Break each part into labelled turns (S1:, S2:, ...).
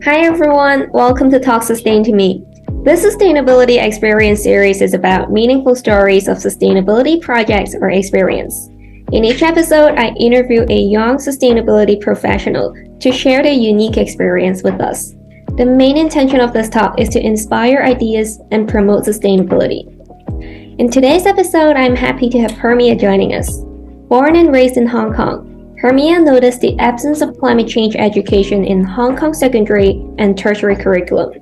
S1: Hi everyone, welcome to Talk Sustain to Me. This sustainability experience series is about meaningful stories of sustainability projects or experience. In each episode, I interview a young sustainability professional to share their unique experience with us. The main intention of this talk is to inspire ideas and promote sustainability. In today's episode, I'm happy to have HERMIA joining us. Born and raised in Hong Kong, HERMIA noticed the absence of climate change education in Hong Kong secondary and tertiary curriculum.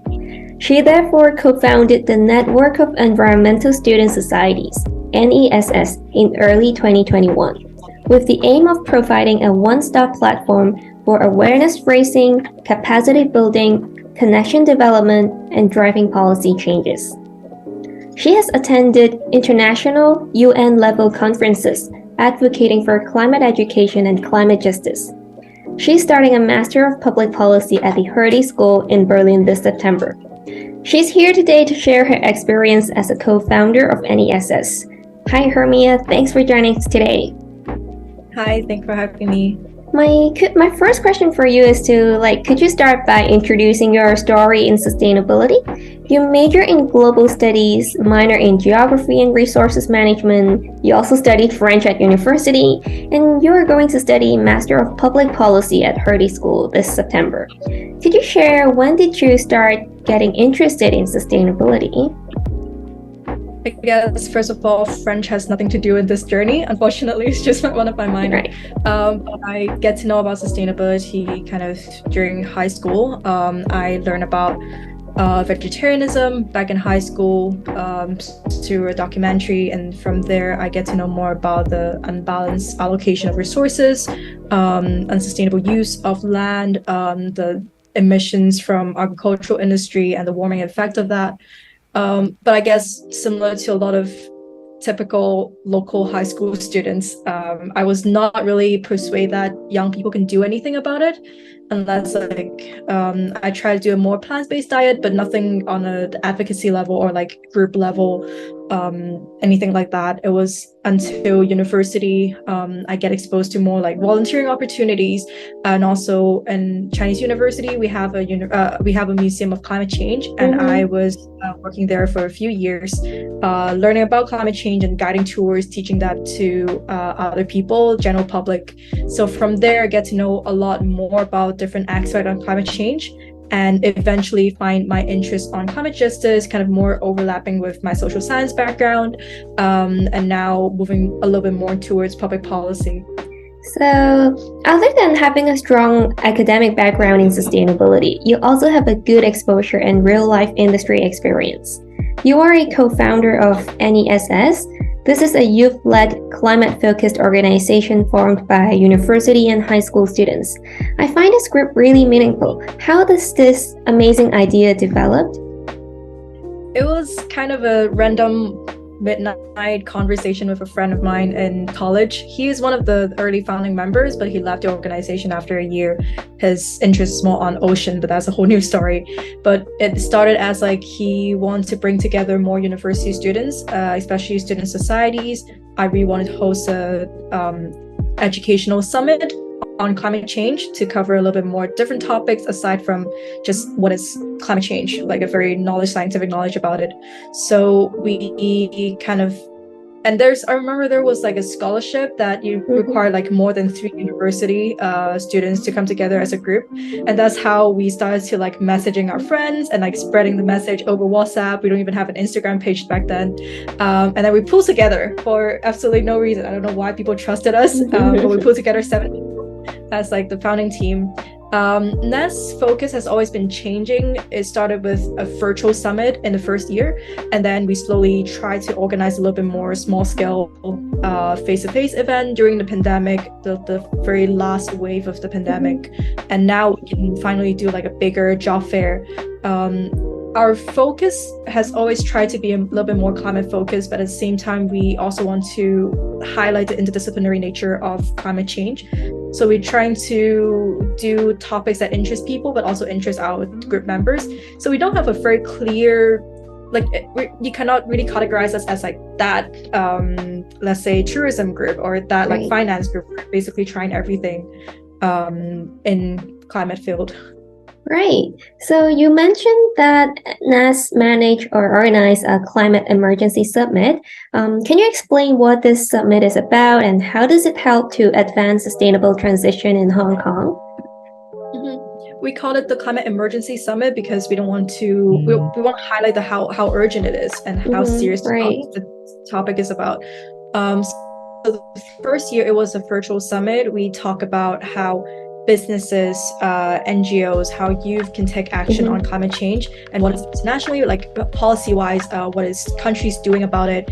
S1: She therefore co-founded the Network of Environmental Student Societies, NESS, in early 2021, with the aim of providing a one-stop platform for awareness raising, capacity building, connection development, and driving policy changes. She has attended international UN-level conferences advocating for climate education and climate justice. She's starting a Master of Public Policy at the Hertie School in Berlin this September. She's here today to share her experience as a co-founder of NESS. Hi, HERMIA. Thanks for joining us today.
S2: Hi, thanks for having me.
S1: My first question for you is could you start by introducing your story in sustainability? You major in global studies, minor in geography and resources management. You also studied French at university, and you are going to study Master of Public Policy at Hertie School this September. Could you share when did you start getting interested in sustainability?
S2: I guess, first of all, French has nothing to do with this journey. Unfortunately, it's just one of my minor.
S1: Right.
S2: I get to know about sustainability kind of during high school. I learned about vegetarianism back in high school through a documentary, and from there I get to know more about the unbalanced allocation of resources, unsustainable use of land, the emissions from agricultural industry and the warming effect of that. But I guess similar to a lot of typical local high school students, I was not really persuaded that young people can do anything about it unless I try to do a more plant-based diet, but nothing on an advocacy level or like group level, anything like that. It was until university I get exposed to more like volunteering opportunities, and also in Chinese university we have a museum of climate change, and I was working there for a few years, learning about climate change and guiding tours, teaching that to other people, general public. So from there I get to know a lot more about different aspects on climate change, and eventually find my interest on climate justice kind of more overlapping with my social science background, and now moving a little bit more towards public policy.
S1: So, other than having a strong academic background in sustainability, you also have a good exposure and real-life industry experience. You are a co-founder of NESS. This is a youth-led, climate-focused organization formed by university and high school students. I find this group really meaningful. How does this amazing idea develop?
S2: It was kind of a random midnight conversation with a friend of mine in college. He is one of the early founding members, but he left the organization after a year. His interest is more on ocean, but that's a whole new story. But it started as he wanted to bring together more university students, especially student societies. I really wanted to host a educational summit on climate change to cover a little bit more different topics aside from just what is climate change, like a very scientific knowledge about it. So we kind of, and I remember there was a scholarship that you required more than 3 university students to come together as a group, and that's how we started to messaging our friends and spreading the message over WhatsApp. We don't even have an Instagram page back then, and then we pulled together for absolutely no reason. I don't know why people trusted us, but we pulled together 7 people as the founding team. NESS focus has always been changing. It started with a virtual summit in the first year, and then we slowly tried to organize a little bit more small-scale face-to-face event during the pandemic, the very last wave of the pandemic, and now we can finally do a bigger job fair. Our focus has always tried to be a little bit more climate focused, but at the same time, we also want to highlight the interdisciplinary nature of climate change. So we're trying to do topics that interest people, but also interest our group members. So we don't have a very clear, you cannot really categorize us as that, let's say tourism group or that finance group. We're basically trying everything in climate field.
S1: Right. So you mentioned that NESS manage or organize a climate emergency summit. Can you explain what this summit is about and how does it help to advance sustainable transition in Hong Kong?
S2: We called it the Climate Emergency Summit because we don't want to we want to highlight the how urgent it is and how serious
S1: Right.
S2: the topic is about. So the first year it was a virtual summit. We talk about how businesses, NGOs, how youth can take action on climate change and what is internationally, like policy-wise, what is countries doing about it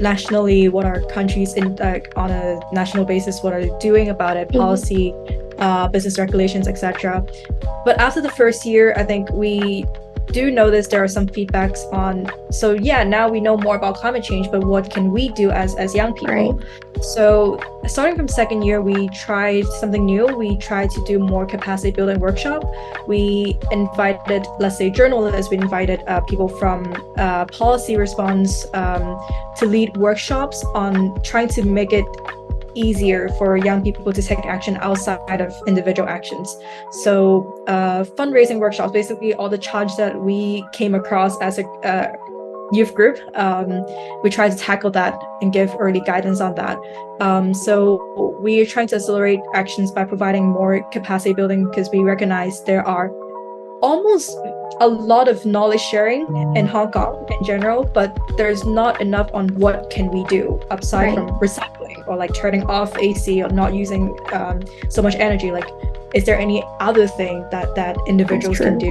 S2: nationally, what are countries in on a national basis, what are they doing about it, policy, business regulations, etc. But after the first year, I think we do notice there are some feedbacks on, so yeah, now we know more about climate change, but what can we do as young people?
S1: Right.
S2: So starting from second year, we tried something new. We tried to do more capacity building workshop. We invited, let's say, journalists. We invited people from policy response to lead workshops on trying to make it easier for young people to take action outside of individual actions. So fundraising workshops, basically all the challenges that we came across as a youth group, we try to tackle that and give early guidance on that. So we are trying to accelerate actions by providing more capacity building because we recognize there are almost a lot of knowledge sharing in Hong Kong in general, but there's not enough on what can we do aside from recycling or like turning off AC or not using so much energy. Like, is there any other thing that individuals can do?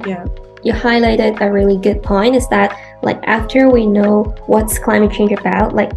S2: Yeah.
S1: You highlighted a really good point is that like after we know what's climate change about, like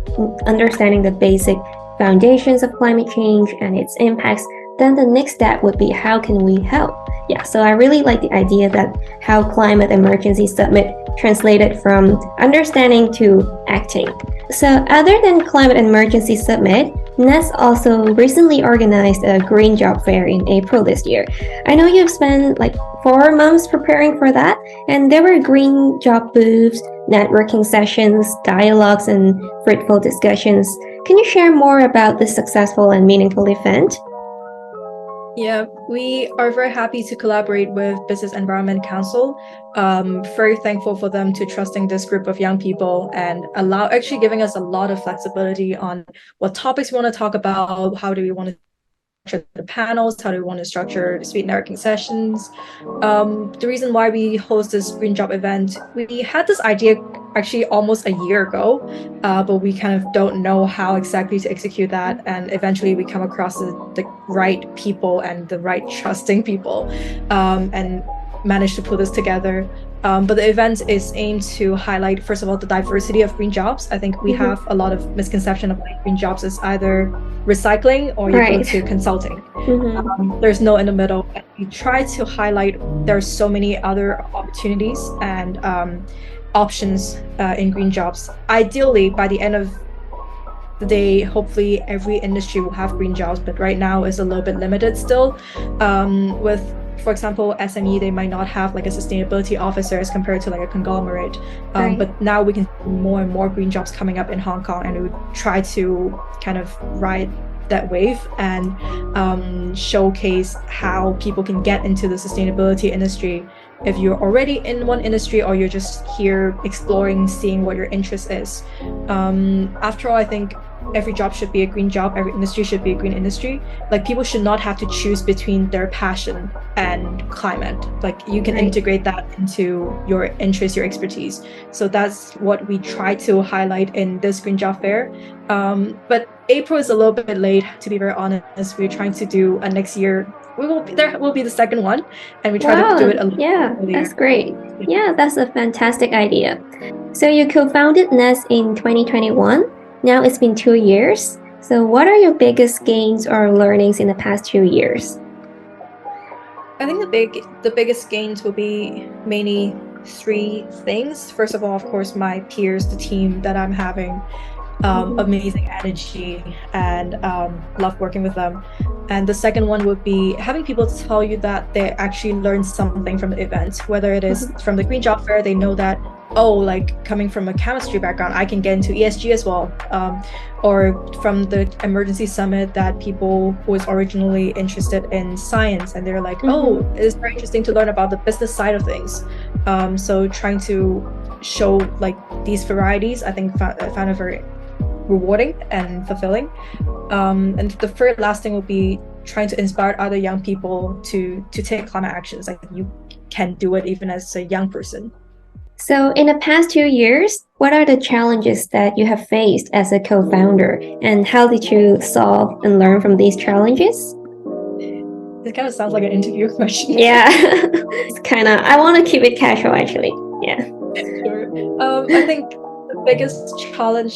S1: understanding the basic foundations of climate change and its impacts, then the next step would be how can we help? Yeah, so I really like the idea that how Climate Emergency Summit translated from understanding to acting. So other than Climate Emergency Summit, NESS also recently organized a Green Job Fair in April this year. I know you've spent like 4 months preparing for that, and there were green job booths, networking sessions, dialogues, and fruitful discussions. Can you share more about this successful and meaningful event?
S2: Yeah, we are very happy to collaborate with Business Environment Council. Very thankful for them to trusting this group of young people and actually giving us a lot of flexibility on what topics we want to talk about, how do we want to structure the panels, how do we want to structure the speed networking sessions. The reason why we host this Green Job event, we had this idea actually almost a year ago, but we kind of don't know how exactly to execute that. And eventually we come across the right people and the right trusting people and managed to put this together. But the event is aimed to highlight, first of all, the diversity of green jobs. I think we have a lot of misconception of like green jobs as either recycling or you go to consulting. There's no in the middle. We try to highlight there's so many other opportunities and options in green jobs. Ideally, by the end of the day, hopefully every industry will have green jobs, but right now it's a little bit limited still. With, for example, SME, they might not have like a sustainability officer as compared to like a conglomerate. But now we can see more and more green jobs coming up in Hong Kong, and we would try to kind of ride that wave and showcase how people can get into the sustainability industry if you're already in one industry or you're just here exploring, seeing what your interest is. After all, I think every job should be a green job, every industry should be a green industry. Like, people should not have to choose between their passion and climate. Like, you can integrate that into your interest, your expertise. So that's what we try to highlight in this Green Job Fair. But April is a little bit late, to be very honest. We're trying to do a next year. There will be the second one, and we try to do it a little earlier.
S1: That's great. Yeah, that's a fantastic idea. So you co-founded NESS in 2021. Now it's been 2 years. So what are your biggest gains or learnings in the past 2 years?
S2: I think the biggest gains will be mainly 3 things. First of all, of course, my peers, the team that I'm having, amazing energy and love working with them. And the second one would be having people tell you that they actually learned something from the event, whether it is from the Green Job Fair, they know that oh, like coming from a chemistry background, I can get into ESG as well. Or from the emergency summit, that people who was originally interested in science and they're like, oh, it's very interesting to learn about the business side of things. So trying to show like these varieties, I think found it very rewarding and fulfilling. And the last thing will be trying to inspire other young people to take climate actions. Like you can do it even as a young person.
S1: So, in the past 2 years, what are the challenges that you have faced as a co-founder, and how did you solve and learn from these challenges?
S2: It kind of sounds like an interview question.
S1: Yeah, it's kind of, I want to keep it casual actually. Yeah.
S2: Sure. I think the biggest challenge,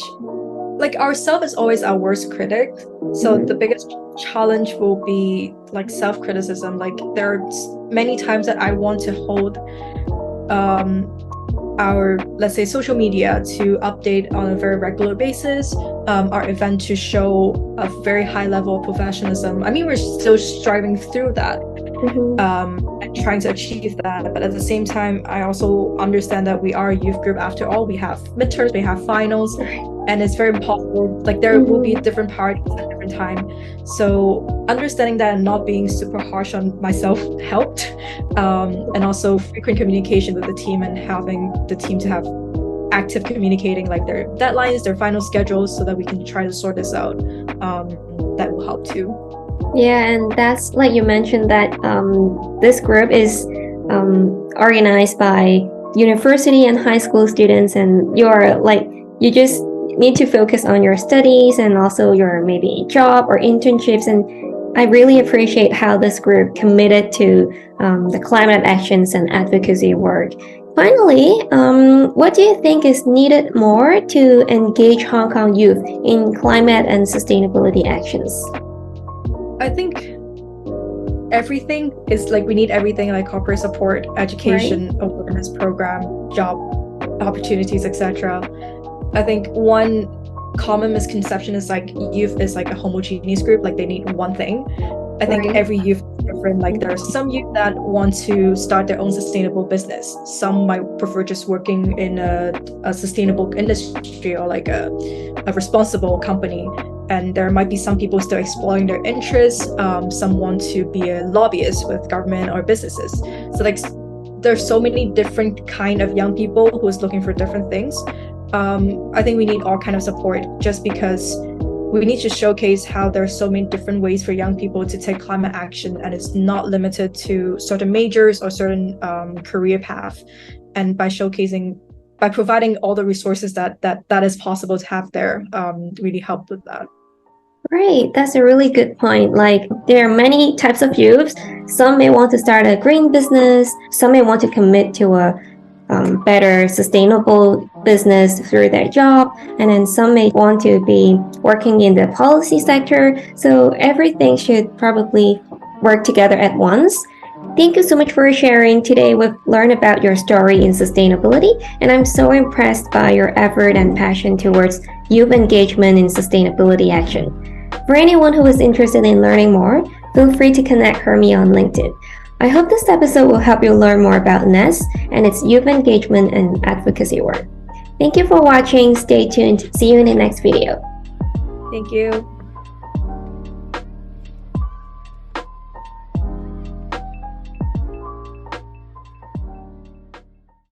S2: like ourself is always our worst critic. So the biggest challenge will be like self-criticism. Like there are many times that I want to hold our, let's say, social media to update on a very regular basis, our event to show a very high level of professionalism. I mean, we're still striving through that, and trying to achieve that. But at the same time, I also understand that we are a youth group after all. We have midterms, we have finals, and it's very impossible. Like there will be different parties at different time. So understanding that and not being super harsh on myself helped. And also frequent communication with the team and having the team to have active communicating, like their deadlines, their final schedules, so that we can try to sort this out. That will help too.
S1: Yeah, and that's like you mentioned that this group is organized by university and high school students, and you just need to focus on your studies and also your maybe job or internships. And I really appreciate how this group committed to the climate actions and advocacy work. Finally, what do you think is needed more to engage Hong Kong youth in climate and sustainability actions?
S2: I think everything is like, we need everything, like corporate support, education, awareness program, job opportunities, etc. I think one common misconception is like youth is like a homogeneous group, like they need one thing. I think every youth is different. Like there are some youth that want to start their own sustainable business. Some might prefer just working in a sustainable industry or like a responsible company. And there might be some people still exploring their interests. Some want to be a lobbyist with government or businesses. So like there's so many different kind of young people who is looking for different things. I think we need all kind of support, just because we need to showcase how there are so many different ways for young people to take climate action, and it's not limited to certain majors or certain career path. And by providing all the resources that is possible to have there, really help with that.
S1: Right, that's a really good point. Like there are many types of youths. Some may want to start a green business. Some may want to commit to a better sustainable business through their job, and then some may want to be working in the policy sector. So everything should probably work together at once. Thank you so much for sharing. Today we've learned about your story in sustainability, and I'm so impressed by your effort and passion towards youth engagement in sustainability action. For anyone who is interested in learning more, feel free to connect HERMIA on LinkedIn. I hope this episode will help you learn more about NESS and its youth engagement and advocacy work. Thank you for watching. Stay tuned. See you in the next video.
S2: Thank you.